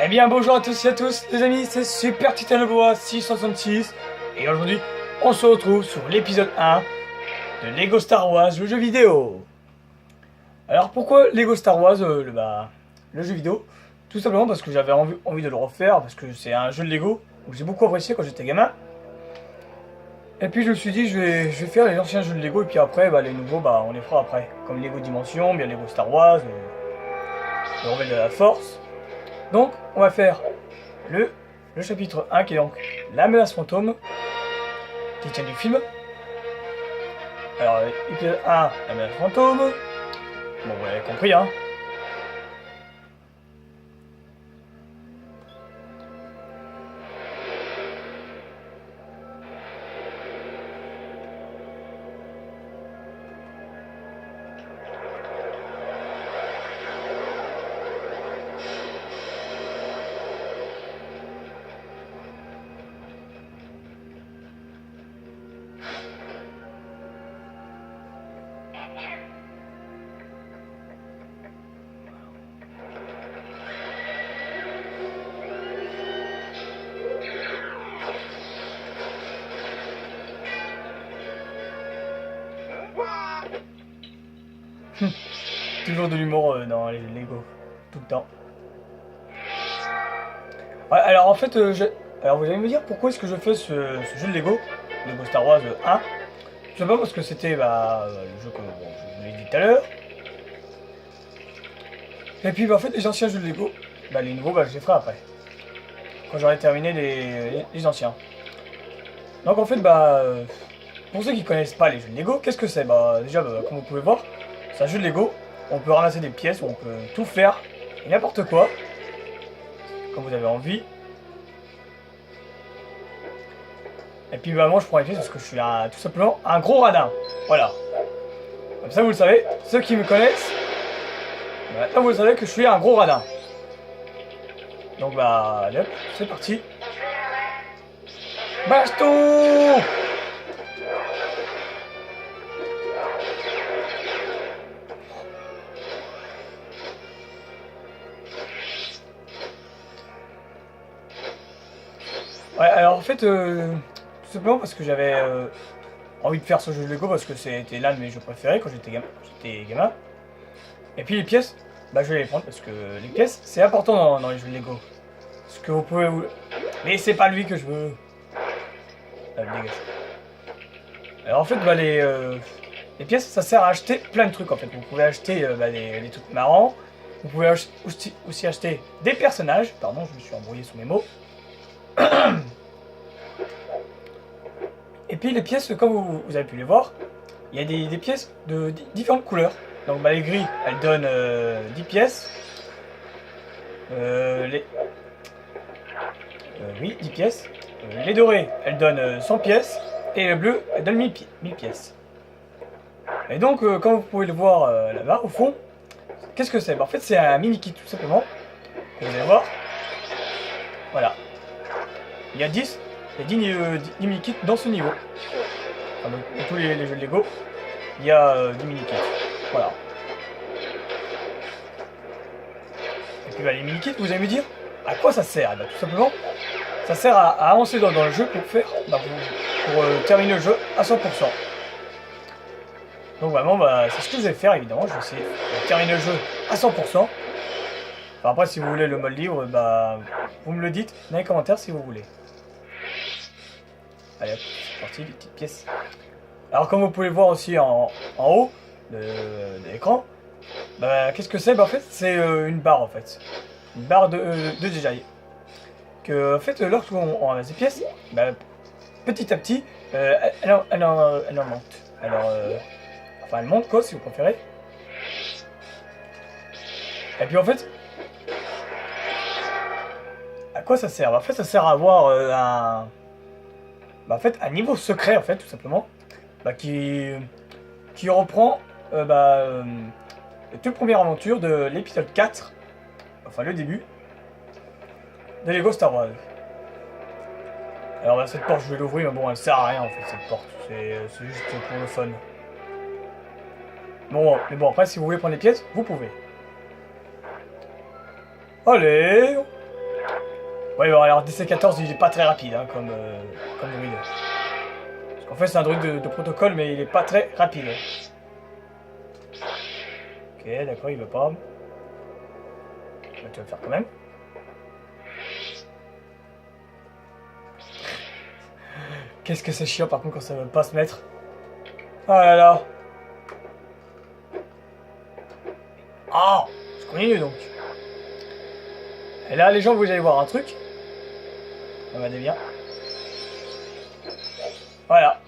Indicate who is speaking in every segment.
Speaker 1: Eh bien bonjour à tous et à tous les amis, c'est Super Titan Leboa 666 et aujourd'hui on se retrouve sur l'épisode 1 de Lego Star Wars, le jeu vidéo. Alors pourquoi Lego Star Wars, le jeu vidéo? Tout simplement parce que j'avais envie de le refaire, parce que c'est un jeu de Lego que j'ai beaucoup apprécié quand j'étais gamin. Et puis je me suis dit je vais faire les anciens jeux de Lego et puis après les nouveaux on les fera après. Comme Lego Dimension, bien Lego Star Wars, le Rebelle de la Force. Donc on va faire le chapitre 1 qui est donc la menace fantôme qui tient du film. Alors, épisode 1, la menace fantôme. Bon, vous l'avez compris, hein. Toujours de l'humour dans les Lego, tout le temps. Ouais, alors en fait, alors vous allez me dire pourquoi est-ce que je fais ce jeu de Lego, Lego Star Wars 1. Tout simplement parce que c'était le jeu que je vous l'ai dit tout à l'heure. Et puis en fait les anciens jeux de Lego, les nouveaux je les ferai après. Quand j'aurai terminé les anciens. Donc en fait pour ceux qui connaissent pas les jeux de Lego, qu'est-ce que c'est? Déjà comme vous pouvez voir, c'est un jeu de Lego, on peut ramasser des pièces, on peut tout faire, et n'importe quoi, comme vous avez envie. Et puis moi je prends les pièces parce que je suis tout simplement un gros radin. Voilà. Comme ça vous le savez, ceux qui me connaissent, maintenant vous savez que je suis un gros radin. Donc allez hop, c'est parti. Baston! Ouais, alors en fait, tout simplement parce que j'avais envie de faire ce jeu de Lego parce que c'était l'un de mes jeux préférés quand j'étais gamin. Et puis les pièces, je vais les prendre parce que les pièces, c'est important dans les jeux de Lego. Parce que vous pouvez vous... Mais c'est pas lui que je veux. Dégage. Alors en fait, les pièces, ça sert à acheter plein de trucs en fait. Vous pouvez acheter des trucs marrants. Vous pouvez aussi acheter des personnages. Pardon, je me suis embrouillé sous mes mots. Et puis les pièces, comme vous avez pu les voir, il y a des pièces de différentes couleurs. Donc les gris, elles donnent 10 pièces. Oui, 10 pièces. Les dorées, elles donnent 100 pièces. Et le bleu, elles donnent 1000 pièces. Et donc, comme vous pouvez le voir là-bas, au fond, qu'est-ce que c'est? En fait, c'est un mini kit, tout simplement. Vous allez voir. Voilà. Il y a 10 mini kits dans ce niveau. Enfin, dans tous les jeux de Lego, il y a 10 mini kits. Voilà. Et puis les mini kits, vous allez me dire, à quoi ça sert? Tout simplement, ça sert à avancer dans le jeu pour terminer le jeu à 100%. Donc vraiment, c'est ce que je vais faire évidemment. Je vais essayer de terminer le jeu à 100%. Enfin, après, si vous voulez le mode livre, vous me le dites dans les commentaires si vous voulez. Allez hop, c'est parti, les petites pièces. Alors comme vous pouvez le voir aussi en haut de l'écran, qu'est-ce que c'est? En fait, c'est une barre en fait. Une barre de Jedi. Que en fait, lorsqu'on ramasse des pièces, petit à petit, elle en monte. Alors, enfin, elle monte quoi, si vous préférez. Et puis en fait, à quoi ça sert? En fait, ça sert à avoir un niveau secret en fait, tout simplement, qui reprend la toute première aventure de l'épisode 4, enfin le début de Lego Star Wars. Alors cette porte je vais l'ouvrir, mais bon elle sert à rien en fait cette porte, c'est juste pour le fun. Bon, mais bon après si vous voulez prendre les pièces, vous pouvez. Allez, Ouais, bon, alors DC-14 il est pas très rapide hein, comme druide. Parce qu'en fait c'est un druide de protocole mais il est pas très rapide. Ok, d'accord, il veut pas. Bah, tu vas le faire quand même. Qu'est-ce que c'est chiant par contre quand ça veut pas se mettre. Oh là là. Ah, je continue donc. Et là les gens vous allez voir un truc. Regardez bien. Voilà.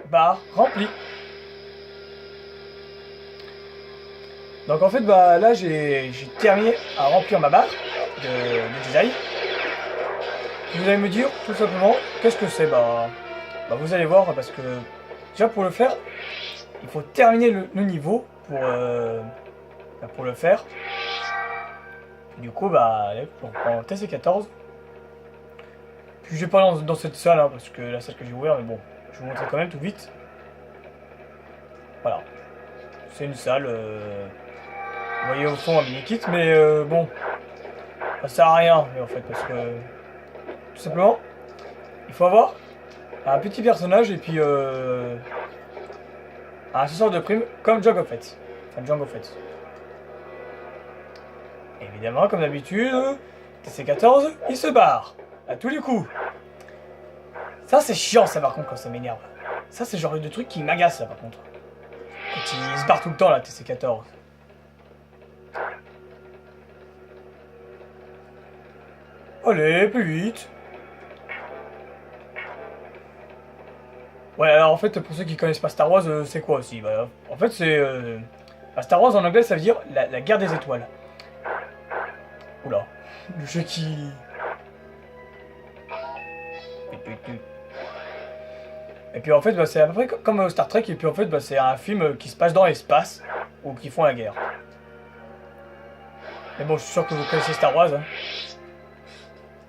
Speaker 1: Barre remplie. Donc en fait bah là j'ai terminé à remplir ma barre de design. Vous allez me dire tout simplement qu'est-ce que c'est bah vous allez voir parce que déjà pour le faire il faut terminer le niveau pour le faire. Du coup bah allez, on prend TC14. Puis je vais pas dans cette salle hein, parce que la salle que j'ai ouverte mais bon je vais vous montrer quand même tout vite. Voilà. C'est une salle vous voyez au fond un mini-kit mais bon ça sert à rien mais en fait parce que tout simplement il faut avoir un petit personnage et puis un accessoire de prime comme Jango Fett. Enfin Jango Fett. Évidemment comme d'habitude, TC14 il se barre à tous les coups. Ça c'est chiant ça par contre quand ça m'énerve. Ça c'est le genre de truc qui m'agace là par contre. Quand il se barre tout le temps là TC14. Allez, plus vite. Ouais, alors en fait, pour ceux qui connaissent pas Star Wars, c'est quoi aussi bah, en fait, c'est... Star Wars en anglais, ça veut dire la guerre des étoiles. Oula, le jeu qui... Et puis en fait, bah, c'est à peu près comme Star Trek, et puis en fait, bah, c'est un film qui se passe dans l'espace, ou qui font la guerre. Mais bon, je suis sûr que vous connaissez Star Wars. Hein.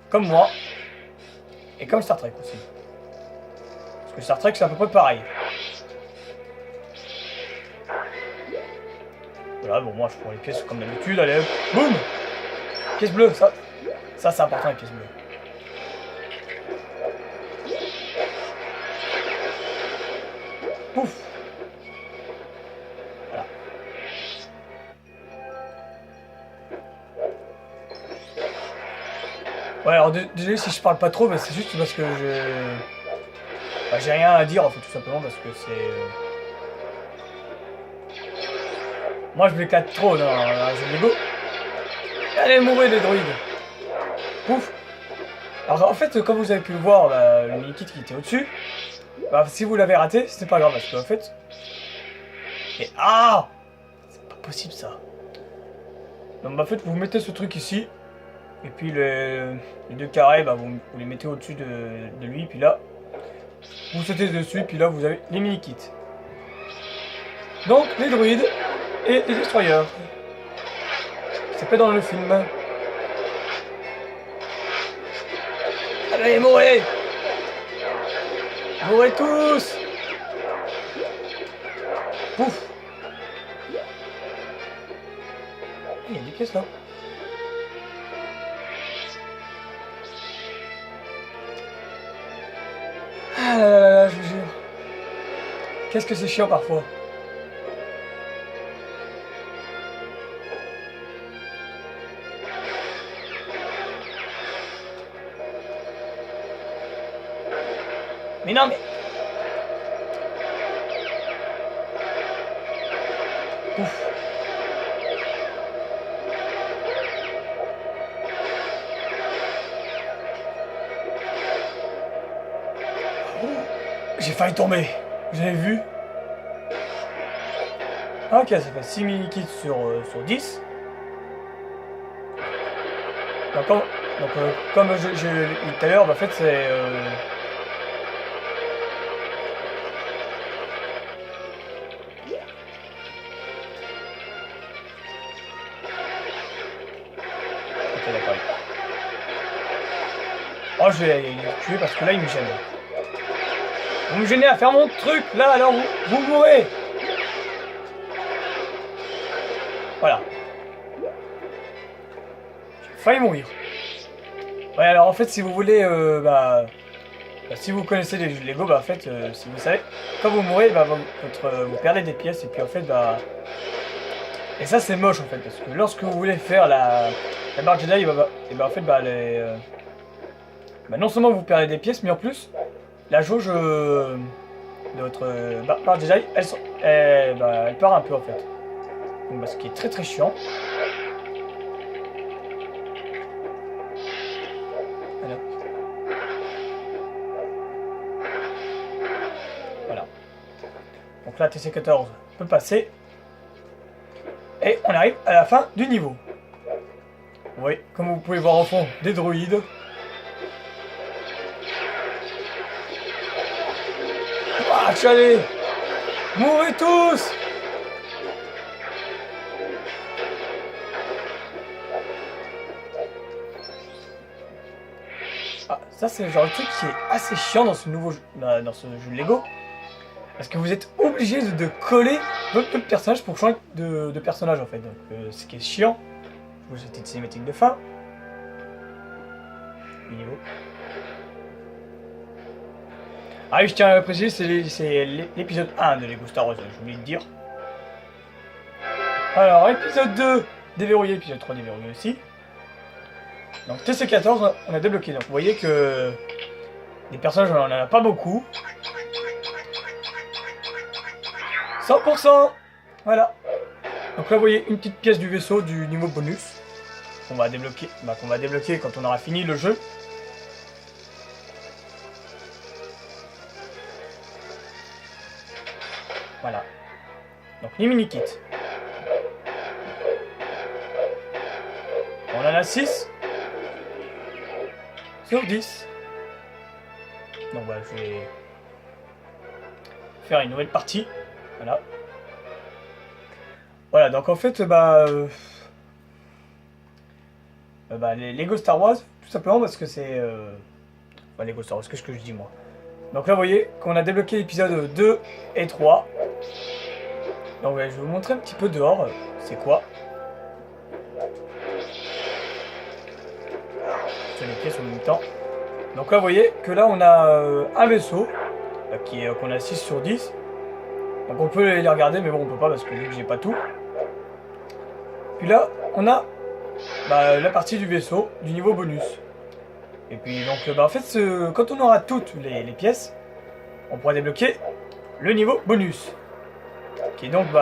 Speaker 1: Comme moi. Et comme Star Trek aussi. Parce que Star Trek, c'est à peu près pareil. Voilà, bon, moi je prends les pièces comme d'habitude, allez, boum. Pièce bleue, ça c'est important les pièces bleues. Pouf. Voilà. Ouais, alors désolé si je parle pas trop, mais c'est juste parce que j'ai rien à dire en fait, tout simplement parce que c'est... Moi je m'éclate trop dans un jeu de Lego. Allez, mourir les droïdes. Pouf. Alors en fait, comme vous avez pu le voir, bah, le mini-kit qui était au-dessus, bah, si vous l'avez raté, c'est pas grave parce qu'en fait... Et ah, c'est pas possible ça. Donc bah, en fait, vous mettez ce truc ici, et puis les deux carrés, bah, vous les mettez au-dessus de lui, puis là, vous sautez dessus, puis là vous avez les mini-kits. Donc les droïdes et les destroyers. C'est pas dans le film. Allez, mourrez! Mourrez tous! Pouf! Il y a des pièces là. Ah là là là là, je vous jure. Qu'est-ce que c'est chiant parfois. Mais non mais... Ouf. J'ai failli tomber. Vous avez vu? Ok, ça fait 6 mini-kits sur 10. Donc, comme j'ai dit tout à l'heure, bah, en fait c'est... Ok, d'accord. Oh, je vais les tuer parce que là, il me gêne. Vous me gênez à faire mon truc, là, alors vous mourrez. Voilà. J'ai failli mourir. Ouais, alors en fait, si vous voulez, si vous connaissez les jeux de Lego, bah en fait, si vous savez, quand vous mourrez, bah, vous perdez des pièces, et puis en fait, bah... Et ça, c'est moche, en fait, parce que lorsque vous voulez faire la barre Jedi, et bah en fait, non seulement vous perdez des pièces, mais en plus, la jauge de votre barre Jedi, elle part un peu, en fait. Donc, bah, ce qui est très très chiant. Voilà. Donc là, TC14 peut passer. Et on arrive à la fin du niveau. Oui, comme vous pouvez voir au fond, des droïdes. Ah, chalet! Mourez tous! Ah, ça c'est le genre de truc qui est assez chiant dans ce nouveau jeu, dans ce jeu de Lego. Parce que vous êtes obligé de coller votre personnage pour changer de personnage en fait. Donc ce qui est chiant. Vous avez une cinématique de fin. Niveau. Ah oui, je tiens à le préciser, c'est l'épisode 1 de Lego Star Wars, j'ai oublié de dire. Alors, épisode 2 déverrouillé, épisode 3 déverrouillé aussi. Donc TC14, on a débloqué. Donc vous voyez que les personnages, on en a pas beaucoup. 100%. Voilà. Donc là, vous voyez une petite pièce du vaisseau du niveau bonus. Qu'on va débloquer quand on aura fini le jeu. Voilà. Donc les mini-kits. On en a 6 sur 10. Donc voilà, je vais faire une nouvelle partie. Voilà. Voilà, donc en fait, les Lego Star Wars, tout simplement parce que c'est... Lego Star Wars, qu'est-ce que je dis moi? Donc là, vous voyez qu'on a débloqué l'épisode 2 et 3. Donc ouais, je vais vous montrer un petit peu dehors, c'est quoi. Je fais les pièces en même temps. Donc là, vous voyez que là, on a un vaisseau, qu'on a 6 sur 10. Donc on peut les regarder, mais bon, on peut pas parce que vu que j'ai pas tout. Puis là, on a la partie du vaisseau, du niveau bonus. Et puis donc, en fait, quand on aura toutes les pièces, on pourra débloquer le niveau bonus. Qui est donc, vous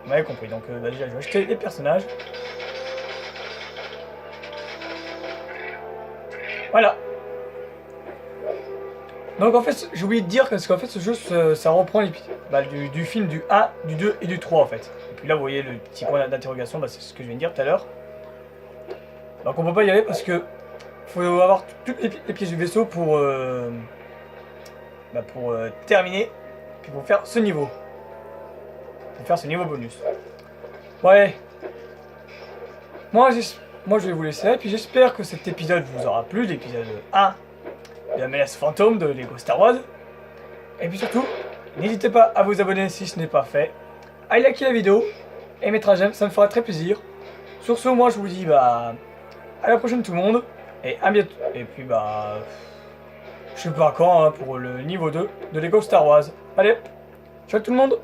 Speaker 1: m'avez compris. Donc, déjà, je vais acheter les personnages. Voilà. Donc en fait, j'ai oublié de dire parce qu'en fait ce jeu ça reprend du film du 1, du 2 et du 3 en fait. Et puis là vous voyez le petit point d'interrogation, c'est ce que je viens de dire tout à l'heure. Donc on peut pas y aller parce que faut avoir toutes les pièces du vaisseau pour terminer, puis pour faire ce niveau. Pour faire ce niveau bonus. Ouais. Moi je vais vous laisser, et puis j'espère que cet épisode vous aura plu, l'épisode 1 de la menace fantôme de Lego Star Wars. Et puis surtout, n'hésitez pas à vous abonner si ce n'est pas fait, à liker la vidéo et mettre un j'aime, ça me fera très plaisir. Sur ce, moi je vous dis à la prochaine tout le monde, et à bientôt. Et puis je sais pas quand pour le niveau 2 de Lego Star Wars. Allez, ciao tout le monde.